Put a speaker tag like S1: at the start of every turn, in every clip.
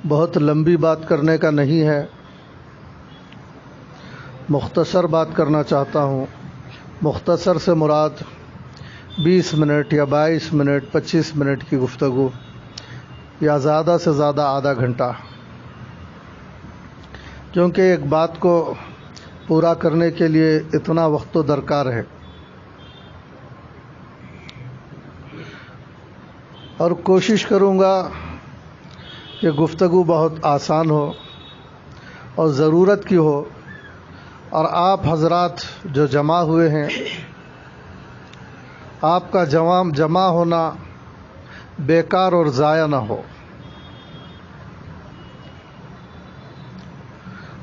S1: بہت لمبی بات کرنے کا نہیں ہے، مختصر بات کرنا چاہتا ہوں۔ مختصر سے مراد 20 منٹ یا 22 منٹ 25 منٹ کی گفتگو یا زیادہ سے زیادہ آدھا گھنٹہ، کیونکہ ایک بات کو پورا کرنے کے لیے اتنا وقت تو درکار ہے، اور کوشش کروں گا کہ گفتگو بہت آسان ہو اور ضرورت کی ہو، اور آپ حضرات جو جمع ہوئے ہیں، آپ کا جمع ہونا بیکار اور ضائع نہ ہو۔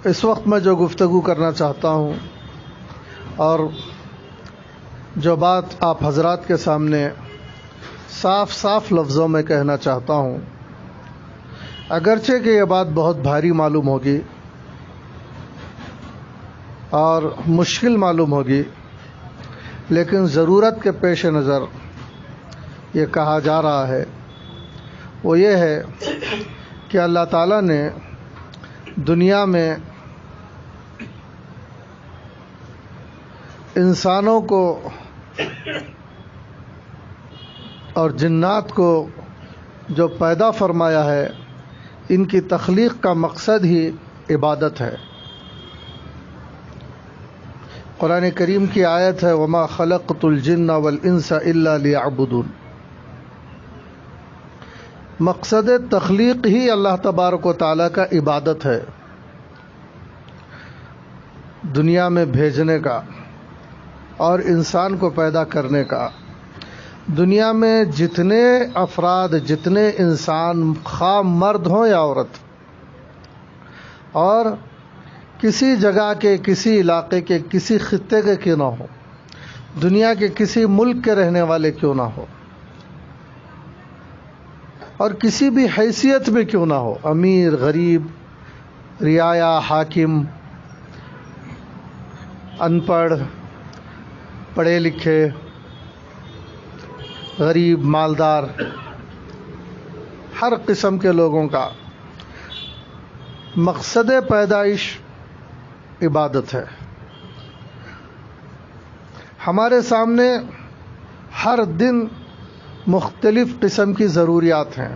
S1: اس وقت میں جو گفتگو کرنا چاہتا ہوں اور جو بات آپ حضرات کے سامنے صاف لفظوں میں کہنا چاہتا ہوں، اگرچہ کہ یہ بات بہت بھاری معلوم ہوگی اور مشکل معلوم ہوگی، لیکن ضرورت کے پیش نظر یہ کہا جا رہا ہے، وہ یہ ہے کہ اللہ تعالیٰ نے دنیا میں انسانوں کو اور جنات کو جو پیدا فرمایا ہے، ان کی تخلیق کا مقصد ہی عبادت ہے۔ قرآن کریم کی آیت ہے وَمَا خَلَقْتُ الْجِنَّ وَالْإِنسَ إِلَّا لِيَعْبُدُونِ۔ مقصد تخلیق ہی اللہ تبارک و تعالیٰ کا عبادت ہے، دنیا میں بھیجنے کا اور انسان کو پیدا کرنے کا۔ دنیا میں جتنے افراد، جتنے انسان، خواہ مرد ہوں یا عورت، اور کسی جگہ کے، کسی علاقے کے، کسی خطے کے کیوں نہ ہو، دنیا کے کسی ملک کے رہنے والے کیوں نہ ہو، اور کسی بھی حیثیت میں کیوں نہ ہو، امیر، غریب، رعایا، حاکم، ان پڑھ، پڑھے لکھے، غریب، مالدار، ہر قسم کے لوگوں کا مقصد پیدائش عبادت ہے۔ ہمارے سامنے ہر دن مختلف قسم کی ضروریات ہیں۔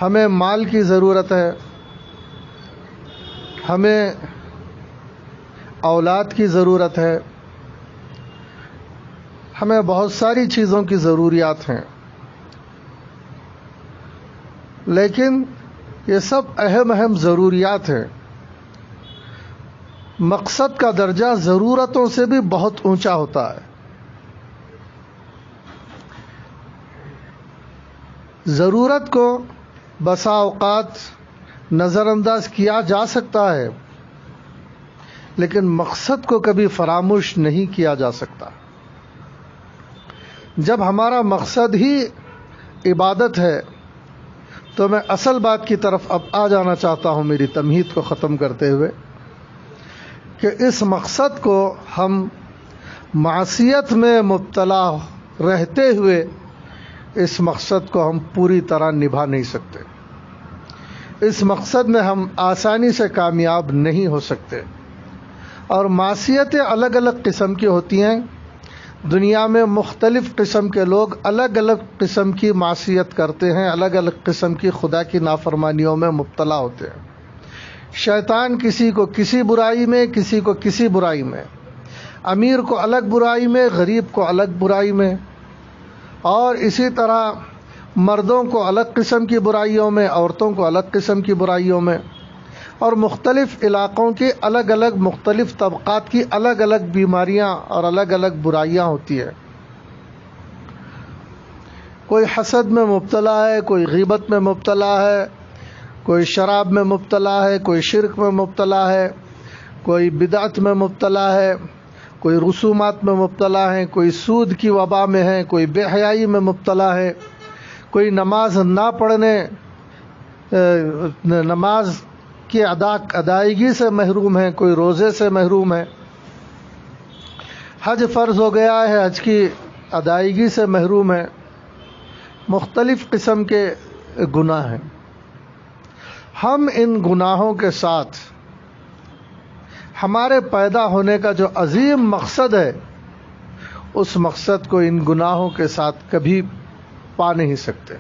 S1: ہمیں مال کی ضرورت ہے، ہمیں اولاد کی ضرورت ہے، ہمیں بہت ساری چیزوں کی ضروریات ہیں، لیکن یہ سب اہم ضروریات ہیں۔ مقصد کا درجہ ضرورتوں سے بھی بہت اونچا ہوتا ہے۔ ضرورت کو بسا اوقات نظر انداز کیا جا سکتا ہے، لیکن مقصد کو کبھی فراموش نہیں کیا جا سکتا۔ جب ہمارا مقصد ہی عبادت ہے تو میں اصل بات کی طرف اب آ جانا چاہتا ہوں، میری تمہید کو ختم کرتے ہوئے، کہ اس مقصد کو ہم معصیت میں مبتلا رہتے ہوئے اس مقصد کو ہم پوری طرح نبھا نہیں سکتے۔ اس مقصد میں ہم آسانی سے کامیاب نہیں ہو سکتے، اور معصیتیں الگ الگ قسم کی ہوتی ہیں۔ دنیا میں مختلف قسم کے لوگ الگ الگ قسم کی معصیت کرتے ہیں، الگ الگ قسم کی خدا کی نافرمانیوں میں مبتلا ہوتے ہیں۔ شیطان کسی کو کسی برائی میں، کسی کو کسی برائی میں، امیر کو الگ برائی میں، غریب کو الگ برائی میں، اور اسی طرح مردوں کو الگ قسم کی برائیوں میں، عورتوں کو الگ قسم کی برائیوں میں، اور مختلف علاقوں کی الگ الگ مختلف طبقات کی الگ الگ بیماریاں اور الگ الگ برائیاں ہوتی ہیں۔ کوئی حسد میں مبتلا ہے، کوئی غیبت میں مبتلا ہے، کوئی شراب میں مبتلا ہے، کوئی شرک میں مبتلا ہے، کوئی بدعت میں مبتلا ہے، کوئی رسومات میں مبتلا ہے، کوئی سود کی وبا میں ہے، کوئی بے حیائی میں مبتلا ہے، کوئی نماز نہ پڑھنے، نماز کی ادائیگی سے محروم ہے، کوئی روزے سے محروم ہے، حج فرض ہو گیا ہے، حج کی ادائیگی سے محروم ہے، مختلف قسم کے گناہ ہیں۔ ہم ان گناہوں کے ساتھ ہمارے پیدا ہونے کا جو عظیم مقصد ہے اس مقصد کو ان گناہوں کے ساتھ کبھی پا نہیں سکتے.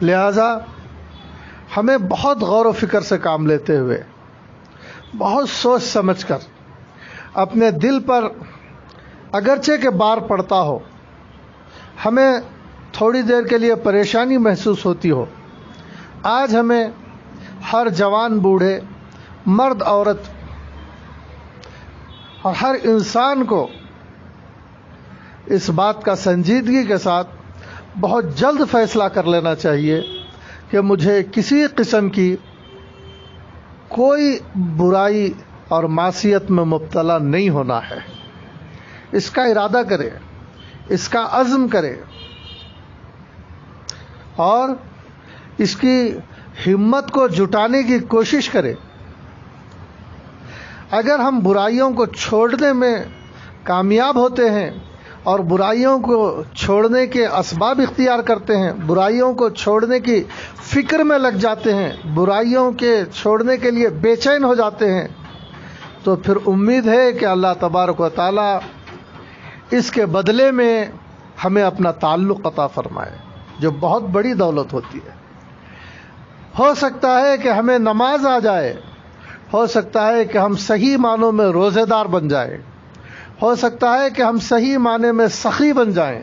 S1: لہذا ہمیں بہت غور و فکر سے کام لیتے ہوئے، بہت سوچ سمجھ کر، اپنے دل پر اگرچہ کہ بار پڑتا ہو، ہمیں تھوڑی دیر کے لیے پریشانی محسوس ہوتی ہو، آج ہمیں ہر جوان بوڑھے، مرد عورت اور ہر انسان کو اس بات کا سنجیدگی کے ساتھ بہت جلد فیصلہ کر لینا چاہیے کہ مجھے کسی قسم کی کوئی برائی اور معصیت میں مبتلا نہیں ہونا ہے. اس کا ارادہ کرے، اس کا عزم کرے اور اس کی ہمت کو جٹانے کی کوشش کرے. اگر ہم برائیوں کو چھوڑنے میں کامیاب ہوتے ہیں اور برائیوں کو چھوڑنے کے اسباب اختیار کرتے ہیں، برائیوں کو چھوڑنے کی فکر میں لگ جاتے ہیں، برائیوں کے چھوڑنے کے لیے بے چین ہو جاتے ہیں، تو پھر امید ہے کہ اللہ تبارک و تعالی اس کے بدلے میں ہمیں اپنا تعلق عطا فرمائے، جو بہت بڑی دولت ہوتی ہے. ہو سکتا ہے کہ ہمیں نماز آ جائے، ہو سکتا ہے کہ ہم صحیح معنوں میں روزے دار بن جائیں، ہو سکتا ہے کہ ہم صحیح معنی میں سخی بن جائیں،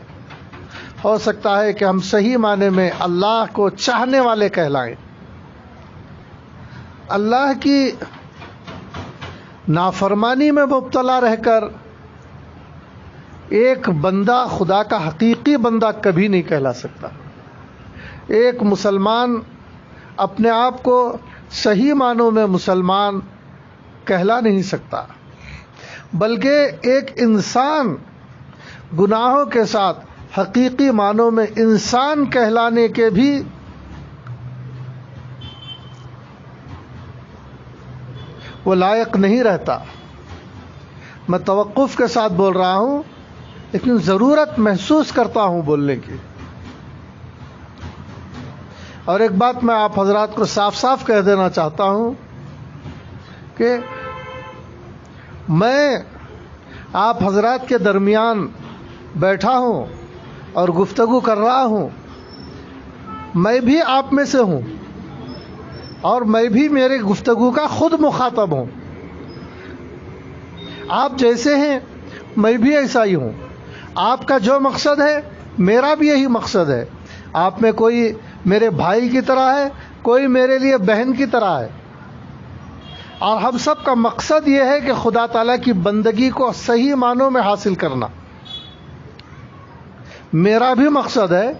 S1: ہو سکتا ہے کہ ہم صحیح معنی میں اللہ کو چاہنے والے کہلائیں. اللہ کی نافرمانی میں مبتلا رہ کر ایک بندہ خدا کا حقیقی بندہ کبھی نہیں کہلا سکتا. ایک مسلمان اپنے آپ کو صحیح معنوں میں مسلمان کہلا نہیں سکتا، بلکہ ایک انسان گناہوں کے ساتھ حقیقی معنوں میں انسان کہلانے کے بھی وہ لائق نہیں رہتا. میں توقف کے ساتھ بول رہا ہوں، لیکن ضرورت محسوس کرتا ہوں بولنے کی. اور ایک بات میں آپ حضرات کو صاف صاف کہہ دینا چاہتا ہوں کہ میں آپ حضرات کے درمیان بیٹھا ہوں اور گفتگو کر رہا ہوں، میں بھی آپ میں سے ہوں اور میں بھی میرے گفتگو کا خود مخاطب ہوں. آپ جیسے ہیں میں بھی ایسا ہی ہوں. آپ کا جو مقصد ہے میرا بھی یہی مقصد ہے. آپ میں کوئی میرے بھائی کی طرح ہے، کوئی میرے لیے بہن کی طرح ہے، اور ہم سب کا مقصد یہ ہے کہ خدا تعالیٰ کی بندگی کو صحیح معنوں میں حاصل کرنا. میرا بھی مقصد ہے،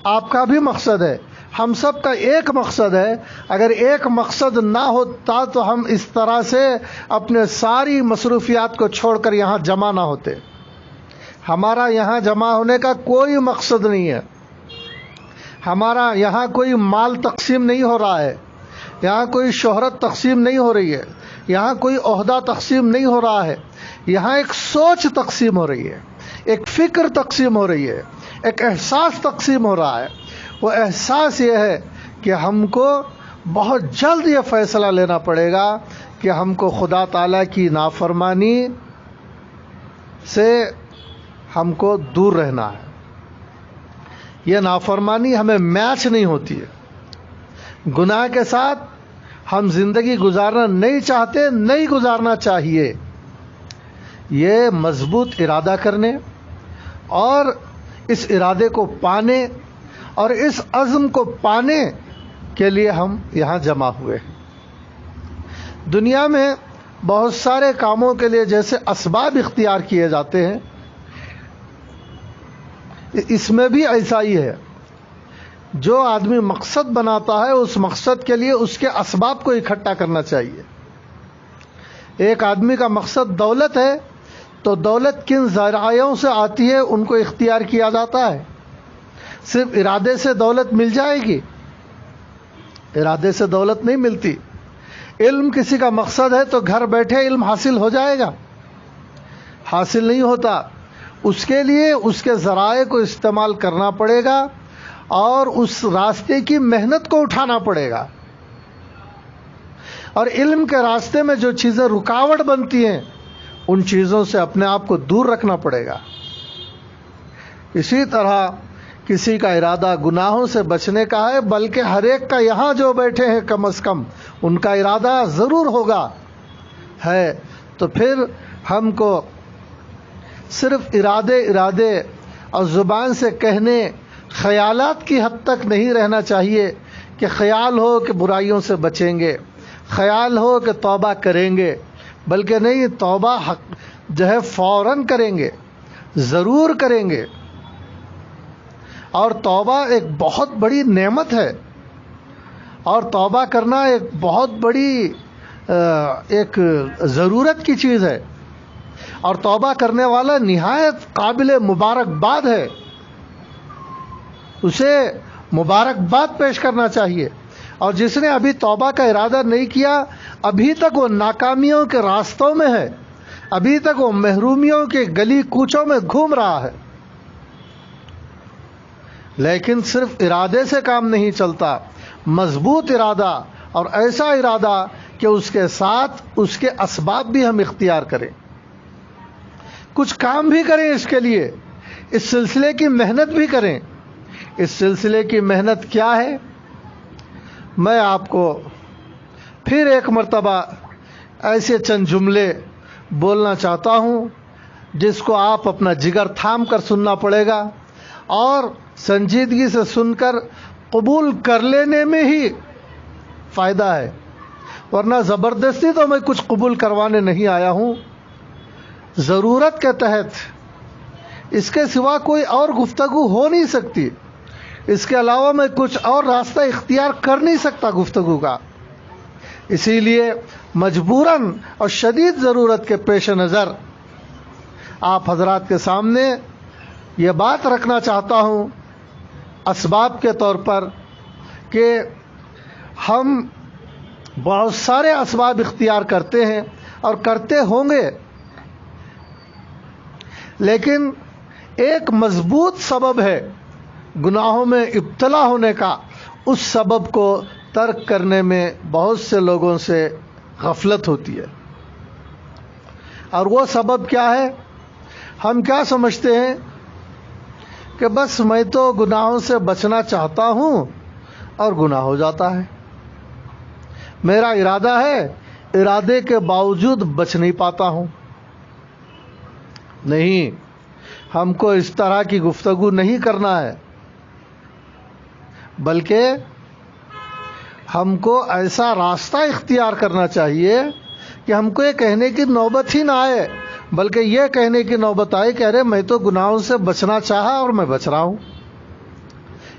S1: آپ کا بھی مقصد ہے، ہم سب کا ایک مقصد ہے. اگر ایک مقصد نہ ہوتا تو ہم اس طرح سے اپنے ساری مصروفیات کو چھوڑ کر یہاں جمع نہ ہوتے. ہمارا یہاں جمع ہونے کا کوئی مقصد نہیں ہے. ہمارا یہاں کوئی مال تقسیم نہیں ہو رہا ہے، یہاں کوئی شہرت تقسیم نہیں ہو رہی ہے، یہاں کوئی عہدہ تقسیم نہیں ہو رہا ہے. یہاں ایک سوچ تقسیم ہو رہی ہے، ایک فکر تقسیم ہو رہی ہے، ایک احساس تقسیم ہو رہا ہے. وہ احساس یہ ہے کہ ہم کو بہت جلد یہ فیصلہ لینا پڑے گا کہ ہم کو خدا تعالیٰ کی نافرمانی سے ہم کو دور رہنا ہے. یہ نافرمانی ہمیں میچ نہیں ہوتی ہے. گناہ کے ساتھ ہم زندگی گزارنا نہیں چاہتے، نہیں گزارنا چاہیے. یہ مضبوط ارادہ کرنے اور اس ارادے کو پانے اور اس عزم کو پانے کے لیے ہم یہاں جمع ہوئے. دنیا میں بہت سارے کاموں کے لیے جیسے اسباب اختیار کیے جاتے ہیں، اس میں بھی ایسا ہی ہے. جو آدمی مقصد بناتا ہے اس مقصد کے لیے اس کے اسباب کو اکٹھا کرنا چاہیے. ایک آدمی کا مقصد دولت ہے تو دولت کن ذرائعوں سے آتی ہے ان کو اختیار کیا جاتا ہے. صرف ارادے سے دولت مل جائے گی؟ ارادے سے دولت نہیں ملتی. علم کسی کا مقصد ہے تو گھر بیٹھے علم حاصل ہو جائے گا؟ حاصل نہیں ہوتا. اس کے لیے اس کے ذرائع کو استعمال کرنا پڑے گا اور اس راستے کی محنت کو اٹھانا پڑے گا، اور علم کے راستے میں جو چیزیں رکاوٹ بنتی ہیں ان چیزوں سے اپنے آپ کو دور رکھنا پڑے گا۔ اسی طرح کسی کا ارادہ گناہوں سے بچنے کا ہے، بلکہ ہر ایک کا یہاں جو بیٹھے ہیں کم از کم ان کا ارادہ ضرور ہوگا ہے، تو پھر ہم کو صرف ارادے اور زبان سے کہنے خیالات کی حد تک نہیں رہنا چاہیے کہ خیال ہو کہ برائیوں سے بچیں گے، خیال ہو کہ توبہ کریں گے، بلکہ نہیں، توبہ جو ہے فوراً کریں گے، ضرور کریں گے۔ اور توبہ ایک بہت بڑی نعمت ہے، اور توبہ کرنا ایک بہت بڑی ایک ضرورت کی چیز ہے، اور توبہ کرنے والا نہایت قابل مبارکباد ہے، اسے مبارکباد پیش کرنا چاہیے۔ اور جس نے ابھی توبہ کا ارادہ نہیں کیا، ابھی تک وہ ناکامیوں کے راستوں میں ہے، ابھی تک وہ محرومیوں کے گلی کوچوں میں گھوم رہا ہے۔ لیکن صرف ارادے سے کام نہیں چلتا، مضبوط ارادہ، اور ایسا ارادہ کہ اس کے ساتھ اس کے اسباب بھی ہم اختیار کریں، کچھ کام بھی کریں، اس کے لیے اس سلسلے کی محنت بھی کریں۔ اس سلسلے کی محنت کیا ہے؟ میں آپ کو پھر ایک مرتبہ ایسے چند جملے بولنا چاہتا ہوں جس کو آپ اپنا جگر تھام کر سننا پڑے گا، اور سنجیدگی سے سن کر قبول کر لینے میں ہی فائدہ ہے، ورنہ زبردستی تو میں کچھ قبول کروانے نہیں آیا ہوں۔ ضرورت کے تحت اس کے سوا کوئی اور گفتگو ہو نہیں سکتی، اس کے علاوہ میں کچھ اور راستہ اختیار کر نہیں سکتا گفتگو کا۔ اسی لیے مجبوراً اور شدید ضرورت کے پیش نظر آپ حضرات کے سامنے یہ بات رکھنا چاہتا ہوں اسباب کے طور پر کہ ہم بہت سارے اسباب اختیار کرتے ہیں اور کرتے ہوں گے، لیکن ایک مضبوط سبب ہے گناہوں میں ابتلا ہونے کا، اس سبب کو ترک کرنے میں بہت سے لوگوں سے غفلت ہوتی ہے۔ اور وہ سبب کیا ہے؟ ہم کیا سمجھتے ہیں کہ بس میں تو گناہوں سے بچنا چاہتا ہوں اور گناہ ہو جاتا ہے، میرا ارادہ ہے، ارادے کے باوجود بچ نہیں پاتا ہوں۔ نہیں، ہم کو اس طرح کی گفتگو نہیں کرنا ہے، بلکہ ہم کو ایسا راستہ اختیار کرنا چاہیے کہ ہم کو یہ کہنے کی نوبت ہی نہ آئے، بلکہ یہ کہنے کی نوبت آئے کہ ارے میں تو گناہوں سے بچنا چاہا اور میں بچ رہا ہوں،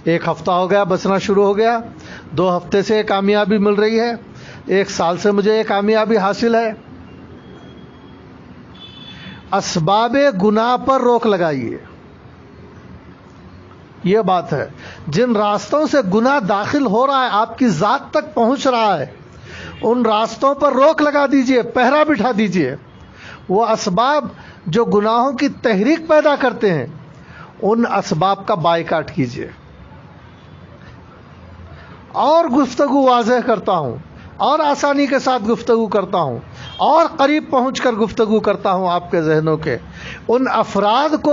S1: 1 ہفتہ ہو گیا بچنا شروع ہو گیا، 2 ہفتے سے کامیابی مل رہی ہے، 1 سال سے مجھے یہ کامیابی حاصل ہے۔ اسباب گناہ پر روک لگائیے، یہ بات ہے۔ جن راستوں سے گناہ داخل ہو رہا ہے، آپ کی ذات تک پہنچ رہا ہے، ان راستوں پر روک لگا دیجئے، پہرا بٹھا دیجئے۔ وہ اسباب جو گناہوں کی تحریک پیدا کرتے ہیں، ان اسباب کا بائیکاٹ کیجئے۔ اور گفتگو واضح کرتا ہوں، اور آسانی کے ساتھ گفتگو کرتا ہوں، اور قریب پہنچ کر گفتگو کرتا ہوں آپ کے ذہنوں کے۔ ان افراد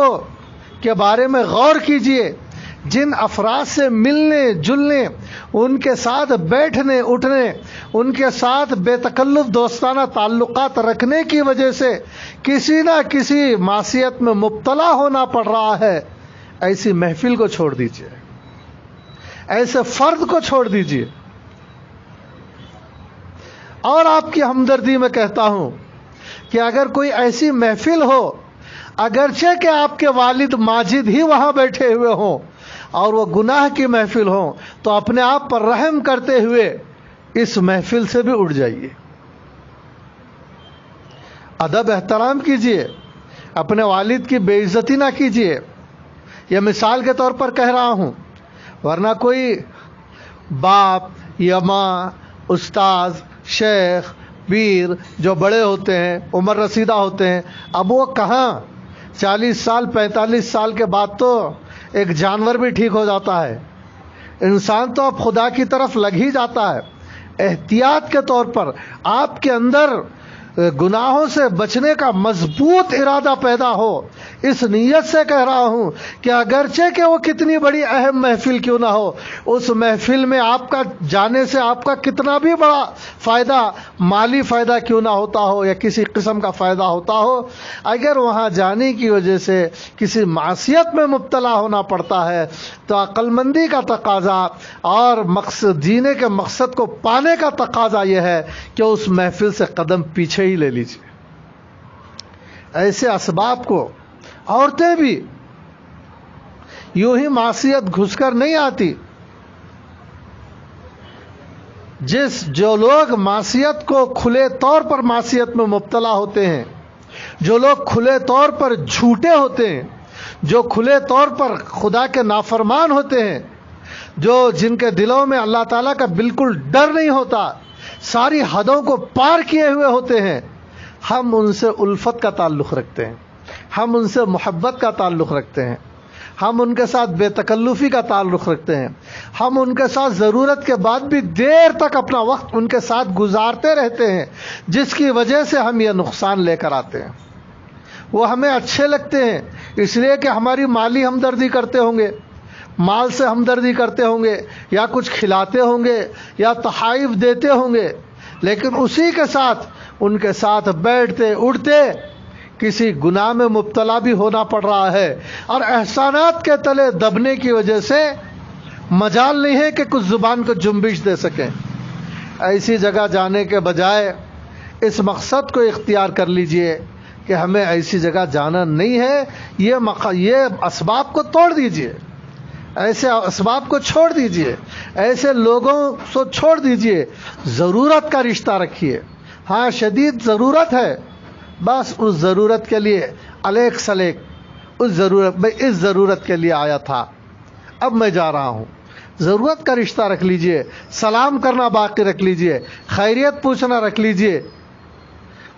S1: کے بارے میں غور کیجئے جن افراد سے ملنے جلنے، ان کے ساتھ بیٹھنے اٹھنے، ان کے ساتھ بے تکلف دوستانہ تعلقات رکھنے کی وجہ سے کسی نہ کسی معصیت میں مبتلا ہونا پڑ رہا ہے، ایسی محفل کو چھوڑ دیجئے، ایسے فرد کو چھوڑ دیجئے۔ اور آپ کی ہمدردی میں کہتا ہوں کہ اگر کوئی ایسی محفل ہو، اگرچہ کہ آپ کے والد ماجد ہی وہاں بیٹھے ہوئے ہوں، اور وہ گناہ کی محفل ہوں، تو اپنے آپ پر رحم کرتے ہوئے اس محفل سے بھی اٹھ جائیے، ادب احترام کیجئے، اپنے والد کی بے عزتی نہ کیجئے۔ یہ مثال کے طور پر کہہ رہا ہوں، ورنہ کوئی باپ یا ماں، استاذ، شیخ، پیر جو بڑے ہوتے ہیں، عمر رسیدہ ہوتے ہیں، اب وہ کہاں 40 سال 45 سال کے بعد تو ایک جانور بھی ٹھیک ہو جاتا ہے، انسان تو اب خدا کی طرف لگ ہی جاتا ہے. احتیاط کے طور پر آپ کے اندر گناہوں سے بچنے کا مضبوط ارادہ پیدا ہو. اس نیت سے کہہ رہا ہوں کہ اگرچہ کہ وہ کتنی بڑی اہم محفل کیوں نہ ہو، اس محفل میں آپ کا جانے سے آپ کا کتنا بھی بڑا فائدہ، مالی فائدہ کیوں نہ ہوتا ہو یا کسی قسم کا فائدہ ہوتا ہو، اگر وہاں جانے کی وجہ سے کسی معصیت میں مبتلا ہونا پڑتا ہے تو عقل مندی کا تقاضا اور مقصد جینے کے مقصد کو پانے کا تقاضا یہ ہے کہ اس محفل سے قدم پیچھے ہی لے لیجیے. ایسے اسباب کو عورتیں بھی یوں ہی معصیت گھس کر نہیں آتی. جو لوگ معصیت کو کھلے طور پر معصیت میں مبتلا ہوتے ہیں، جو لوگ کھلے طور پر جھوٹے ہوتے ہیں، جو کھلے طور پر خدا کے نافرمان ہوتے ہیں، جن کے دلوں میں اللہ تعالیٰ کا بالکل ڈر نہیں ہوتا، ساری حدوں کو پار کیے ہوئے ہوتے ہیں، ہم ان سے الفت کا تعلق رکھتے ہیں، ہم ان سے محبت کا تعلق رکھتے ہیں، ہم ان کے ساتھ بے تکلفی کا تعلق رکھتے ہیں، ہم ان کے ساتھ ضرورت کے بعد بھی دیر تک اپنا وقت ان کے ساتھ گزارتے رہتے ہیں، جس کی وجہ سے ہم یہ نقصان لے کر آتے ہیں. وہ ہمیں اچھے لگتے ہیں اس لیے کہ ہماری مالی ہمدردی کرتے ہوں گے، مال سے ہمدردی کرتے ہوں گے، یا کچھ کھلاتے ہوں گے یا تحائف دیتے ہوں گے، لیکن اسی کے ساتھ ان کے ساتھ بیٹھتے اٹھتے کسی گناہ میں مبتلا بھی ہونا پڑ رہا ہے، اور احسانات کے تلے دبنے کی وجہ سے مجال نہیں ہے کہ کچھ زبان کو جنبش دے سکیں. ایسی جگہ جانے کے بجائے اس مقصد کو اختیار کر لیجئے کہ ہمیں ایسی جگہ جانا نہیں ہے. یہ اسباب کو توڑ دیجئے، ایسے اسباب کو چھوڑ دیجئے، ایسے لوگوں کو چھوڑ دیجئے. ضرورت کا رشتہ رکھیے. ہاں شدید ضرورت ہے، بس اس ضرورت کے لیے الیک سلیک میں اس ضرورت کے لیے آیا تھا، اب میں جا رہا ہوں. ضرورت کا رشتہ رکھ لیجئے، سلام کرنا باقی رکھ لیجئے، خیریت پوچھنا رکھ لیجئے،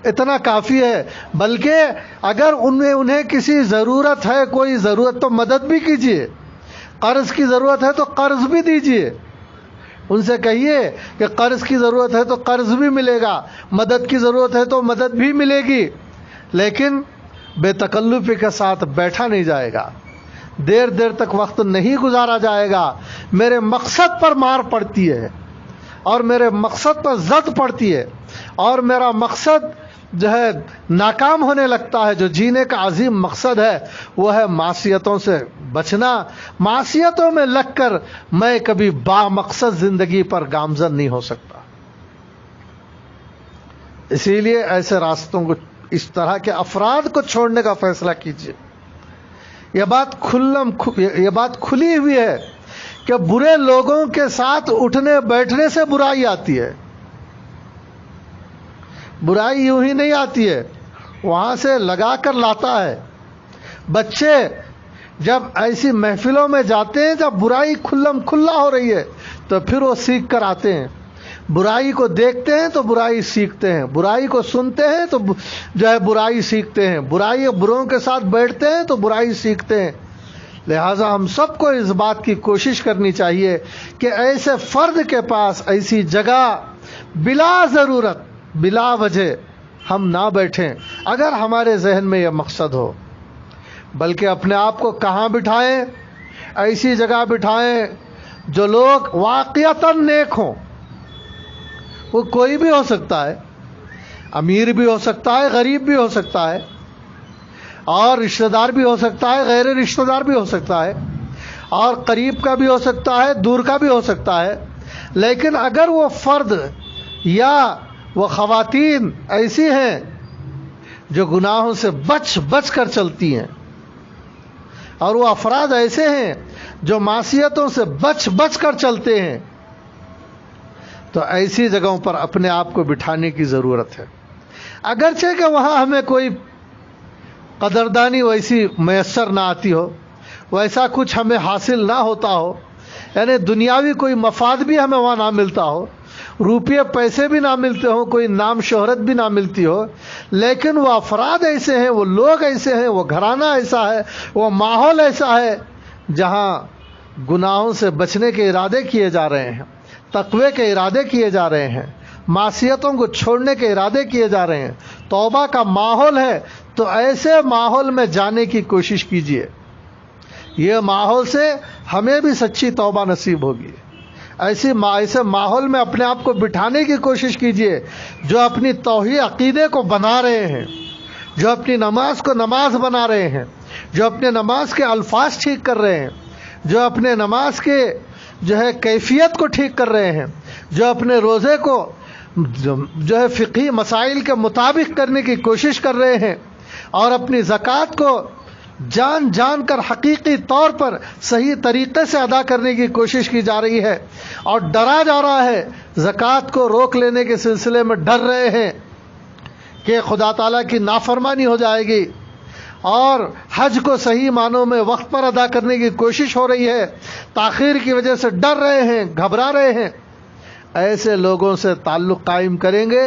S1: اتنا کافی ہے. بلکہ اگر انہیں کسی ضرورت ہے، کوئی ضرورت، تو مدد بھی کیجئے. قرض کی ضرورت ہے تو قرض بھی دیجئے. ان سے کہیے کہ قرض کی ضرورت ہے تو قرض بھی ملے گا، مدد کی ضرورت ہے تو مدد بھی ملے گی، لیکن بے تکلفی کے ساتھ بیٹھا نہیں جائے گا، دیر تک وقت نہیں گزارا جائے گا. میرے مقصد پر مار پڑتی ہے اور میرے مقصد پر زد پڑتی ہے، اور میرا مقصد جو ہے ناکام ہونے لگتا ہے. جو جینے کا عظیم مقصد ہے وہ ہے معصیتوں سے بچنا. معصیتوں میں لگ کر میں کبھی با مقصد زندگی پر گامزن نہیں ہو سکتا. اسی لیے ایسے راستوں کو، اس طرح کے افراد کو چھوڑنے کا فیصلہ کیجیے. یہ بات کھلی ہوئی ہے کہ برے لوگوں کے ساتھ اٹھنے بیٹھنے سے برائی آتی ہے. برائی یوں ہی نہیں آتی ہے، وہاں سے لگا کر لاتا ہے. بچے جب ایسی محفلوں میں جاتے ہیں جب برائی کھلا ہو رہی ہے تو پھر وہ سیکھ کر آتے ہیں. برائی کو دیکھتے ہیں تو برائی سیکھتے ہیں، برائی کو سنتے ہیں تو جو ہے برائی سیکھتے ہیں، بروں کے ساتھ بیٹھتے ہیں تو برائی سیکھتے ہیں. لہٰذا ہم سب کو اس بات کی کوشش کرنی چاہیے کہ ایسے فرد کے پاس ایسی جگہ بلا ضرورت، بلا وجہ ہم نہ بیٹھیں اگر ہمارے ذہن میں یہ مقصد ہو، بلکہ اپنے آپ کو کہاں بٹھائیں؟ ایسی جگہ بٹھائیں جو لوگ واقعتاً نیک ہوں. وہ کوئی بھی ہو سکتا ہے، امیر بھی ہو سکتا ہے، غریب بھی ہو سکتا ہے، اور رشتہ دار بھی ہو سکتا ہے، غیر رشتہ دار بھی ہو سکتا ہے، اور قریب کا بھی ہو سکتا ہے، دور کا بھی ہو سکتا ہے. لیکن اگر وہ فرد یا وہ خواتین ایسی ہیں جو گناہوں سے بچ کر چلتی ہیں، اور وہ افراد ایسے ہیں جو معصیتوں سے بچ کر چلتے ہیں، تو ایسی جگہوں پر اپنے آپ کو بٹھانے کی ضرورت ہے. اگرچہ کہ وہاں ہمیں کوئی قدردانی ویسی میسر نہ آتی ہو، ویسا کچھ ہمیں حاصل نہ ہوتا ہو، یعنی دنیاوی کوئی مفاد بھی ہمیں وہاں نہ ملتا ہو، روپیے پیسے بھی نہ ملتے ہوں، کوئی نام شہرت بھی نہ ملتی ہو، لیکن وہ افراد ایسے ہیں، وہ لوگ ایسے ہیں، وہ گھرانہ ایسا ہے، وہ ماحول ایسا ہے جہاں گناہوں سے بچنے کے ارادے کیے جا رہے ہیں، تقوی کے ارادے کیے جا رہے ہیں، معصیتوں کو چھوڑنے کے ارادے کیے جا رہے ہیں، توبہ کا ماحول ہے، تو ایسے ماحول میں جانے کی کوشش کیجیے۔ یہ ماحول سے ہمیں بھی سچی توبہ نصیب ہوگی۔ ایسے ماحول میں اپنے آپ کو بٹھانے کی کوشش کیجیے جو اپنی توحید عقیدے کو بنا رہے ہیں، جو اپنی نماز کو نماز بنا رہے ہیں، جو اپنے نماز کے الفاظ ٹھیک کر رہے ہیں، جو اپنے نماز کے کیفیت کو ٹھیک کر رہے ہیں، جو اپنے روزے کو فقہی مسائل کے مطابق کرنے کی کوشش کر رہے ہیں، اور اپنی زکوٰۃ کو جان جان کر حقیقی طور پر صحیح طریقے سے ادا کرنے کی کوشش کی جا رہی ہے، اور ڈرا جا رہا ہے، زکوٰۃ کو روک لینے کے سلسلے میں ڈر رہے ہیں کہ خدا تعالیٰ کی نافرمانی ہو جائے گی، اور حج کو صحیح معنوں میں وقت پر ادا کرنے کی کوشش ہو رہی ہے، تاخیر کی وجہ سے ڈر رہے ہیں، گھبرا رہے ہیں۔ ایسے لوگوں سے تعلق قائم کریں گے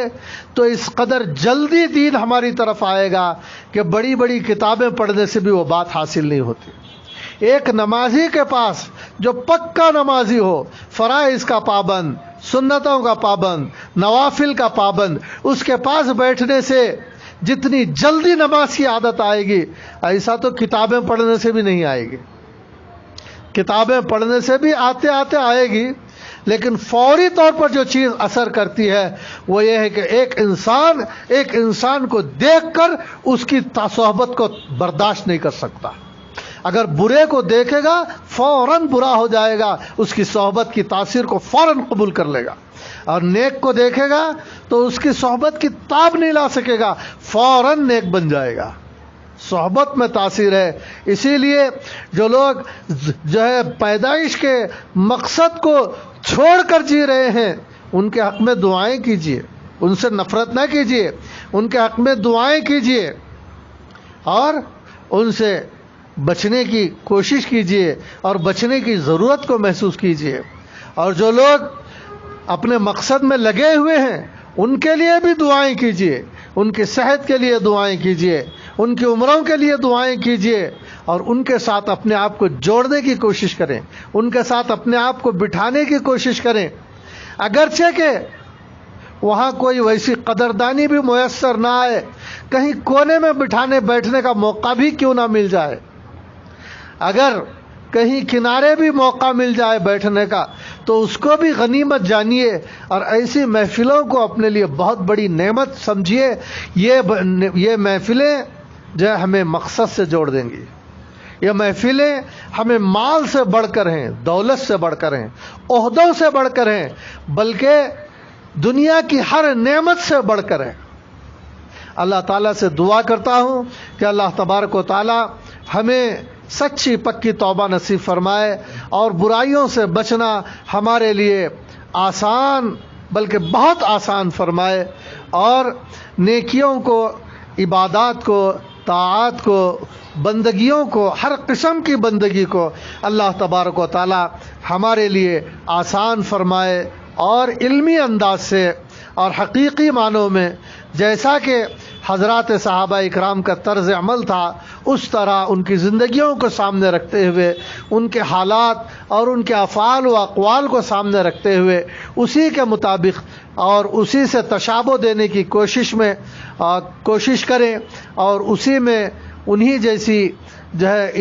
S1: تو اس قدر جلدی دین ہماری طرف آئے گا کہ بڑی بڑی کتابیں پڑھنے سے بھی وہ بات حاصل نہیں ہوتی۔ ایک نمازی کے پاس جو پکا نمازی ہو، فرائض کا پابند، سنتوں کا پابند، نوافل کا پابند، اس کے پاس بیٹھنے سے جتنی جلدی نماز کی عادت آئے گی، ایسا تو کتابیں پڑھنے سے بھی نہیں آئے گی۔ کتابیں پڑھنے سے بھی آتے آتے آئے گی، لیکن فوری طور پر جو چیز اثر کرتی ہے وہ یہ ہے کہ ایک انسان کو دیکھ کر اس کی صحبت کو برداشت نہیں کر سکتا۔ اگر برے کو دیکھے گا فوراً برا ہو جائے گا، اس کی صحبت کی تاثیر کو فوراً قبول کر لے گا، اور نیک کو دیکھے گا تو اس کی صحبت کی تاب نہیں لا سکے گا، فوراً نیک بن جائے گا۔ صحبت میں تاثیر ہے۔ اسی لیے جو لوگ پیدائش کے مقصد کو چھوڑ کر جی رہے ہیں، ان کے حق میں دعائیں کیجیے، ان سے نفرت نہ کیجیے، ان کے حق میں دعائیں کیجیے، اور ان سے بچنے کی کوشش کیجیے، اور بچنے کی ضرورت کو محسوس کیجیے۔ اور جو لوگ اپنے مقصد میں لگے ہوئے ہیں ان کے لیے بھی دعائیں کیجیے، ان کی صحت کے لیے دعائیں کیجیے، ان کی عمروں کے لیے دعائیں کیجیے، اور ان کے ساتھ اپنے آپ کو جوڑنے کی کوشش کریں، ان کے ساتھ اپنے آپ کو بٹھانے کی کوشش کریں، اگرچہ کہ وہاں کوئی ویسی قدردانی بھی میسر نہ آئے، کہیں کونے میں بٹھانے بیٹھنے کا موقع بھی کیوں نہ مل جائے، اگر کہیں کنارے بھی موقع مل جائے بیٹھنے کا تو اس کو بھی غنیمت جانیے، اور ایسی محفلوں کو اپنے لیے بہت بڑی نعمت سمجھیے۔ یہ محفلیں جو ہے ہمیں مقصد سے جوڑ دیں گی، یہ محفلیں ہمیں مال سے بڑھ کر ہیں، دولت سے بڑھ کر ہیں، عہدوں سے بڑھ کر ہیں، بلکہ دنیا کی ہر نعمت سے بڑھ کر ہیں۔ اللہ تعالیٰ سے دعا کرتا ہوں کہ اللہ تبارک و تعالیٰ ہمیں سچی پکی توبہ نصیب فرمائے، اور برائیوں سے بچنا ہمارے لیے آسان بلکہ بہت آسان فرمائے، اور نیکیوں کو، عبادات کو، طاعات کو، بندگیوں کو، ہر قسم کی بندگی کو اللہ تبارک و تعالی ہمارے لیے آسان فرمائے، اور علمی انداز سے اور حقیقی معنوں میں جیسا کہ حضرات صحابہ اکرام کا طرز عمل تھا اس طرح ان کی زندگیوں کو سامنے رکھتے ہوئے، ان کے حالات اور ان کے افعال و اقوال کو سامنے رکھتے ہوئے اسی کے مطابق اور اسی سے تشابہ دینے کی کوشش کریں، اور اسی میں انہی جیسی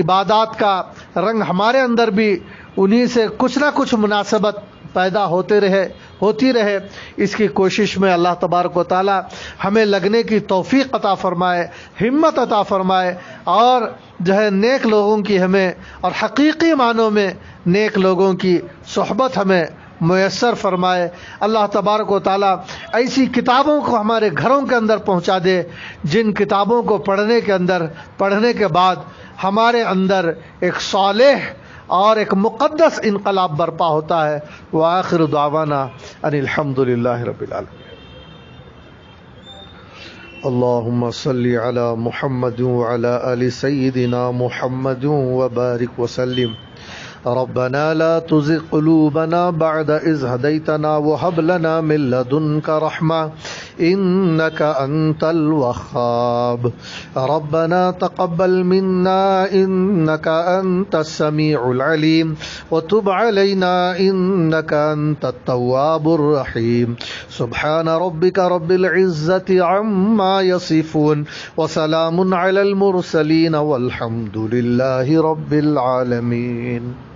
S1: عبادات کا رنگ ہمارے اندر بھی انہی سے کچھ نہ کچھ مناسبت پیدا ہوتی رہے، اس کی کوشش میں اللہ تبارک و تعالی ہمیں لگنے کی توفیق عطا فرمائے، ہمت عطا فرمائے، اور نیک لوگوں کی ہمیں اور حقیقی معنوں میں نیک لوگوں کی صحبت ہمیں میسر فرمائے۔ اللہ تبارک و تعالی ایسی کتابوں کو ہمارے گھروں کے اندر پہنچا دے جن کتابوں کو پڑھنے کے بعد ہمارے اندر ایک صالح اور ایک مقدس انقلاب برپا ہوتا ہے۔ وآخر دعوانا ان الحمد للہ رب العالمین۔ اللہم صلی علی محمد وعلی آل سیدنا محمد وبارک وسلم۔ ربنا لا تزغ قلوبنا بعد إذ هديتنا وهب لنا من لدنك رحمة إنك أنت الوهاب ربنا تقبل منا إنك أنت السميع العليم وتب علينا إنك أنت التواب الرحيم سبحان ربك رب العزة عما يصفون وسلام على المرسلين والحمد لله رب العالمين.